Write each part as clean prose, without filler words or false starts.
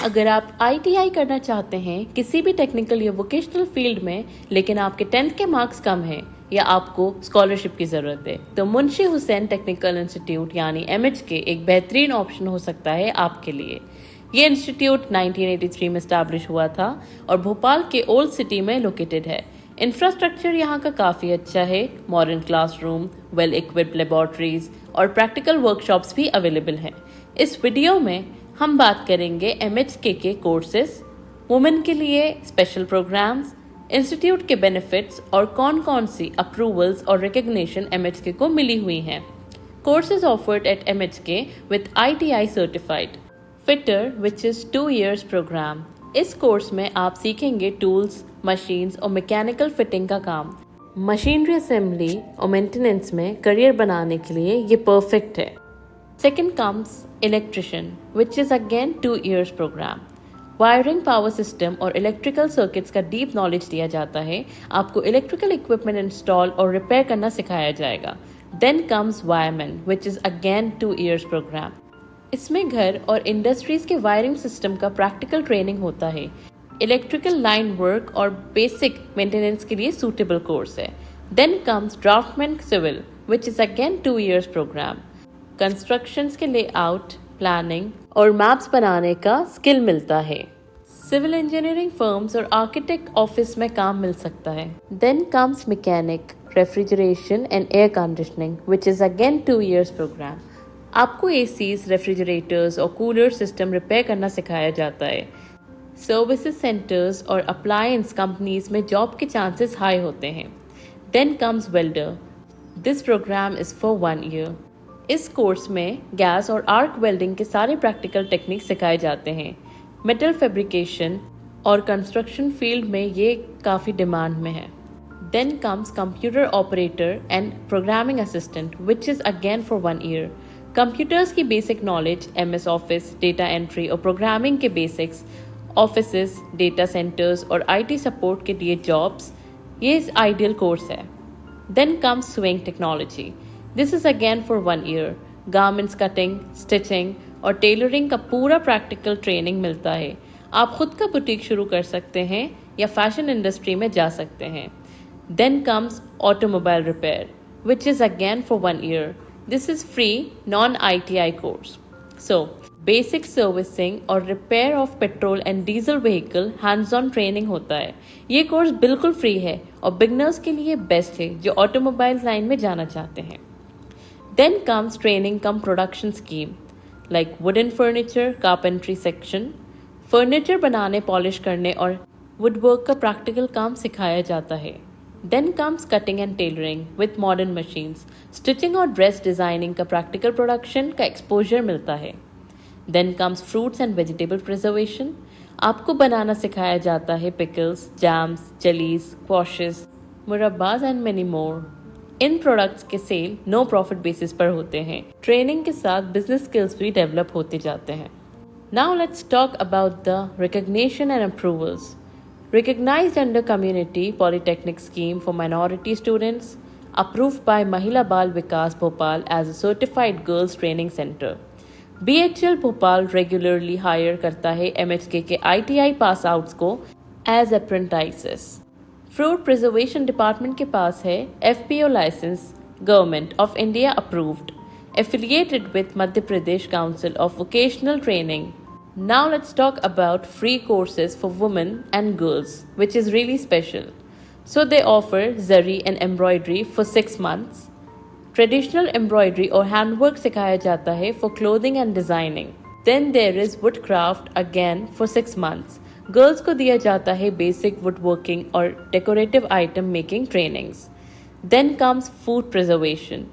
अगर आप ITI करना चाहते हैं किसी भी टेक्निकल या वोकेशनल फील्ड में, लेकिन आपके 10th के मार्क्स कम हैं या आपको स्कॉलरशिप की ज़रूरत है, तो मुंशी हुसैन टेक्निकल इंस्टीट्यूट यानी MHK एक बेहतरीन ऑप्शन हो सकता है आपके लिए। ये इंस्टीट्यूट 1983 में स्टैब्लिश हुआ था और भोपाल के ओल्ड सिटी में लोकेटेड है। इंफ्रास्ट्रक्चर यहाँ का काफ़ी अच्छा है। Modern classroom, well equipped laboratories और प्रैक्टिकल वर्कशॉप्स भी अवेलेबल हैं। इस वीडियो में हम बात करेंगे MHK के कोर्सेज, वुमेन के लिए स्पेशल प्रोग्राम्स, इंस्टीट्यूट के बेनिफिट्स और कौन कौन सी अप्रूवल्स और रिकग्निशन MHK को मिली हुई हैं। Courses offered at MHK with ITI certified fitter which is 2 years programme. इस कोर्स में आप सीखेंगे टूल्स, मशीन्स और मैकेनिकल फिटिंग का काम। मशीनरी असेंबली और मेंटेनेंस में करियर बनाने के लिए ये परफेक्ट है। Second comes electrician which is again 2 years programme. Wiring, power system और इलेक्ट्रिकल सर्किट्स का डीप नॉलेज दिया जाता है। आपको इलेक्ट्रिकल इक्विपमेंट इंस्टॉल और रिपेयर करना सिखाया जाएगा। Then comes wireman which is again 2 years programme. इसमें घर और इंडस्ट्रीज के वायरिंग सिस्टम का प्रैक्टिकल ट्रेनिंग होता है। इलेक्ट्रिकल लाइन वर्क और बेसिक मेंटेनेंस के लिए सूटेबल कोर्स है। Then comes draughtsman civil which is again 2 years programme. Constructions के लेआउट, प्लानिंग और मैप्स बनाने का स्किल मिलता है। सिविल इंजीनियरिंग फर्म्स और आर्किटेक्ट ऑफिस में काम मिल सकता है। Then comes mechanic, refrigeration and air conditioning which is again 2 years programme. आपको ACs, रेफ्रिजरेटर्स और कूलर सिस्टम रिपेयर करना सिखाया जाता है। सर्विसेज सेंटर्स और अप्लायंस कंपनीज में जॉब के चांसेस हाई होते हैं। Then comes welder. This programme is for 1 year। इस कोर्स में गैस और आर्क वेल्डिंग के सारे प्रैक्टिकल टेक्निक सिखाए जाते हैं। मेटल फैब्रिकेशन और कंस्ट्रक्शन फील्ड में ये काफ़ी डिमांड में है। Then comes computer operator and programming assistant which is again for 1 year। Computers की basic knowledge, MS office, data entry और प्रोग्रामिंग के बेसिक्स, ऑफिसेज, डेटा सेंटर्स और IT सपोर्ट के लिए जॉब्स, ये आइडियल कोर्स है। Then comes sewing technology. This is again for 1 year। Garments cutting, stitching और tailoring का पूरा प्रैक्टिकल ट्रेनिंग मिलता है। आप खुद का बुटीक शुरू कर सकते हैं या फैशन इंडस्ट्री में जा सकते हैं। Then comes automobile repair which is again for 1 year। This is free non-ITI course. So, basic servicing और repair of petrol and diesel vehicle hands-on training होता है। ये कोर्स बिल्कुल फ्री है और बिगनर्स के लिए बेस्ट है जो ऑटोमोबाइल लाइन में जाना चाहते हैं। Then comes training कम production scheme like wooden furniture, carpentry section। Furniture बनाने, पॉलिश करने और वुडवर्क का प्रैक्टिकल काम सिखाया जाता है। Then comes cutting and tailoring with modern machines। Stitching और ड्रेस डिज़ाइनिंग का प्रैक्टिकल प्रोडक्शन का एक्सपोजर मिलता है। Then comes fruits and vegetable preservation। आपको बनाना सिखाया जाता है पिकल्स, जैम्स, जेलीज, स्क्वॉशेस, मुरब्बाज एंड मेनी मोर। इन प्रोडक्ट्स के सेल नो प्रॉफिट बेसिस पर होते हैं। ट्रेनिंग के साथ बिजनेस स्किल्स भी डेवलप होते जाते हैं। Now let's talk about the recognition and approvals। Recognized under Community Polytechnic Scheme for Minority Students, approved by Mahila Bal Vikas Bhopal as a certified girls training center। BHL Bhopal regularly hire करता है MHK के ITI pass outs को as apprentices. Fruit preservation department के पास है FPO licence, government of India approved, affiliated with Madhya Pradesh council of vocational training. Now let's talk about free courses for women and girls, which is really special. So they offer zari and embroidery for 6 months. Traditional embroidery और handwork सिखाया जाता है for clothing and designing. Then there is woodcraft again for 6 months. Girls को दिया जाता है basic woodworking और decorative item making trainings. Then comes food preservation.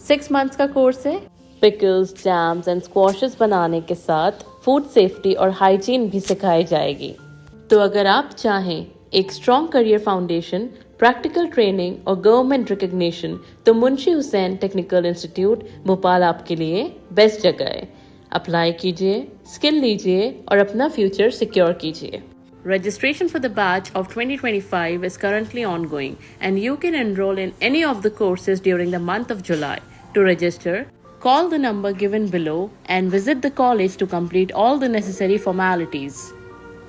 6 months का कोर्स है। पिकल्स, जैम्स एंड स्क्वॉशेस बनाने के साथ फूड सेफ्टी और हाइजीन भी सिखाई जाएगी। तो अगर आप चाहें एक strong career foundation, practical training और गवर्नमेंट रिकग्निशन, तो मुंशी हुसैन टेक्निकल इंस्टीट्यूट भोपाल आपके लिए बेस्ट जगह है। अप्लाई कीजिए, स्किल लीजिए और अपना फ्यूचर सिक्योर कीजिए। Registration for the batch of 2025 is currently ongoing and you can enroll in any of the courses during the month of July. To register, Call the number given below and visit the college to complete all the necessary formalities.